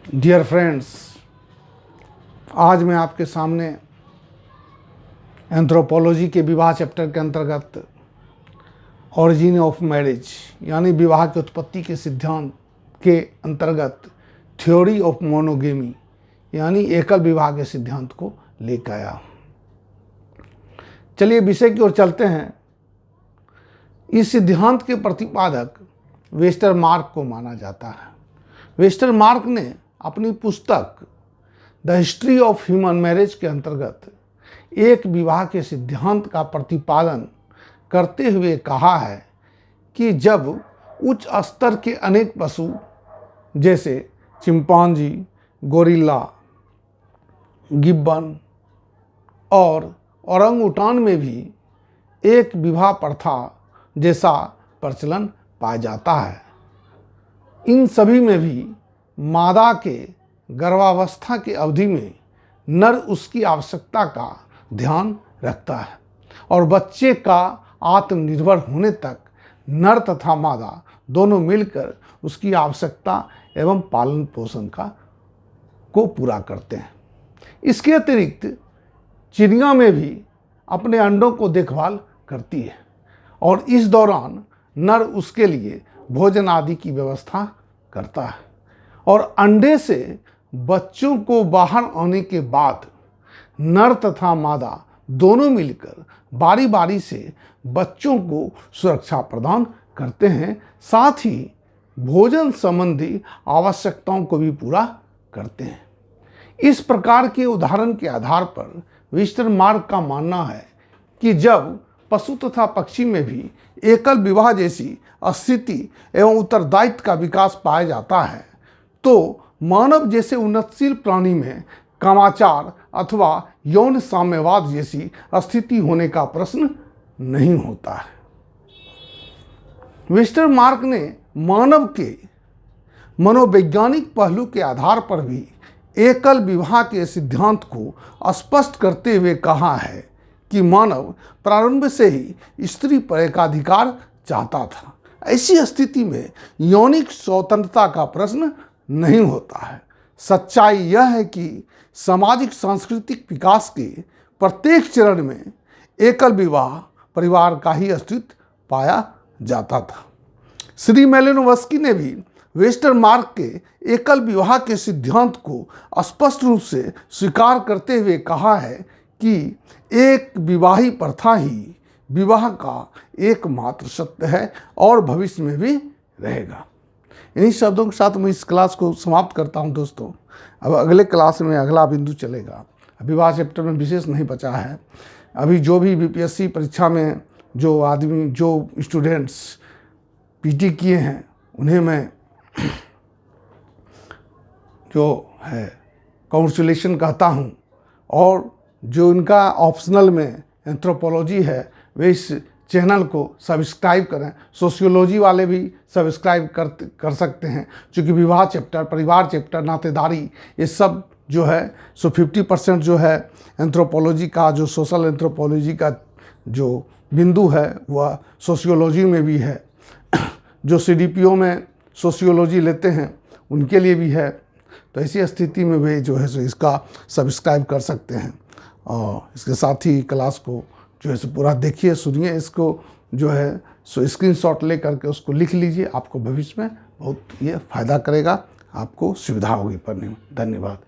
Dear friends, आज मैं आपके सामने एंथ्रोपोलॉजी के विवाह चैप्टर के अंतर्गत ऑरिजिन ऑफ मैरिज यानी विवाह की उत्पत्ति के सिद्धांत के अंतर्गत थ्योरी ऑफ मोनोगेमी यानी एकल विवाह के सिद्धांत को लेकर आया। चलिए विषय की ओर चलते हैं। इस सिद्धांत के प्रतिपादक वेस्टरमार्क को माना जाता है। वेस्टरमार्क ने अपनी पुस्तक the history of human marriage के अंतर्गत एक विवाह के सिद्धांत का प्रतिपादन करते हुए कहा है कि जब उच्च स्तर के अनेक पशु जैसे चिंपांजी, गोरिल्ला, गिब्बन और ओरंगुटान में भी एक विवाह प्रथा जैसा प्रचलन पाया जाता है, इन सभी में भी मादा के गर्भावस्था की अवधि में नर उसकी आवश्यकता का ध्यान रखता है और बच्चे का आत्मनिर्भर होने तक नर तथा मादा दोनों मिलकर उसकी आवश्यकता एवं पालन पोषण को पूरा करते हैं। इसके अतिरिक्त चिड़िया में भी अपने अंडों को देखभाल करती है और इस दौरान नर उसके लिए भोजन आदि की व्यवस्था करता है और अंडे से बच्चों को बाहर आने के बाद नर तथा मादा दोनों मिलकर बारी बारी से बच्चों को सुरक्षा प्रदान करते हैं, साथ ही भोजन संबंधी आवश्यकताओं को भी पूरा करते हैं। इस प्रकार के उदाहरण के आधार पर वेस्टरमार्क का मानना है कि जब पशु तथा पक्षी में भी एकल विवाह जैसी स्थिति एवं उत्तरदायित्व का विकास पाया जाता है तो मानव जैसे उन्नतशील प्राणी में कामाचार अथवा यौन साम्यवाद जैसी स्थिति होने का प्रश्न नहीं होता है। वेस्टरमार्क ने मानव के मनोवैज्ञानिक पहलू के आधार पर भी एकल विवाह के सिद्धांत को स्पष्ट करते हुए कहा है कि मानव प्रारंभ से ही स्त्री पर एकाधिकार चाहता था। ऐसी स्थिति में यौनिक स्वतंत्रता का प्रश्न नहीं होता है। सच्चाई यह है कि सामाजिक सांस्कृतिक विकास के प्रत्येक चरण में एकल विवाह परिवार का ही अस्तित्व पाया जाता था। श्री मेलिनोवस्की ने भी वेस्टरमार्क के एकल विवाह के सिद्धांत को स्पष्ट रूप से स्वीकार करते हुए कहा है कि एक विवाही प्रथा ही विवाह का एकमात्र सत्य है और भविष्य में भी रहेगा। इन्हीं शब्दों के साथ मैं इस क्लास को समाप्त करता हूं दोस्तों। अब अगले क्लास में अगला बिंदु चलेगा। विवाह चैप्टर में विशेष नहीं बचा है। अभी जो भी बीपीएससी परीक्षा में जो स्टूडेंट्स पीटी किए हैं उन्हें मैं जो है कांग्रेचुलेशन कहता हूं और जो इनका ऑप्शनल में एंथ्रोपोलॉजी है वे इस चैनल को सब्सक्राइब करें। सोशियोलॉजी वाले भी सब्सक्राइब कर सकते हैं, क्योंकि विवाह चैप्टर, परिवार चैप्टर, नातेदारी ये सब जो है 50% जो है एंथ्रोपोलॉजी का, जो सोशल एंथ्रोपोलॉजी का जो बिंदु है वह सोशियोलॉजी में भी है। जो सीडीपीओ में सोशियोलॉजी लेते हैं उनके लिए भी है। तो ऐसी स्थिति में वे जो है सो इसका सब्सक्राइब कर सकते हैं और इसके साथ ही क्लास को जो है सो पूरा देखिए, सुनिए, इसको जो है सो स्क्रीनशॉट ले करके उसको लिख लीजिए। आपको भविष्य में बहुत ये फ़ायदा करेगा, आपको सुविधा होगी पढ़ने में। धन्यवाद।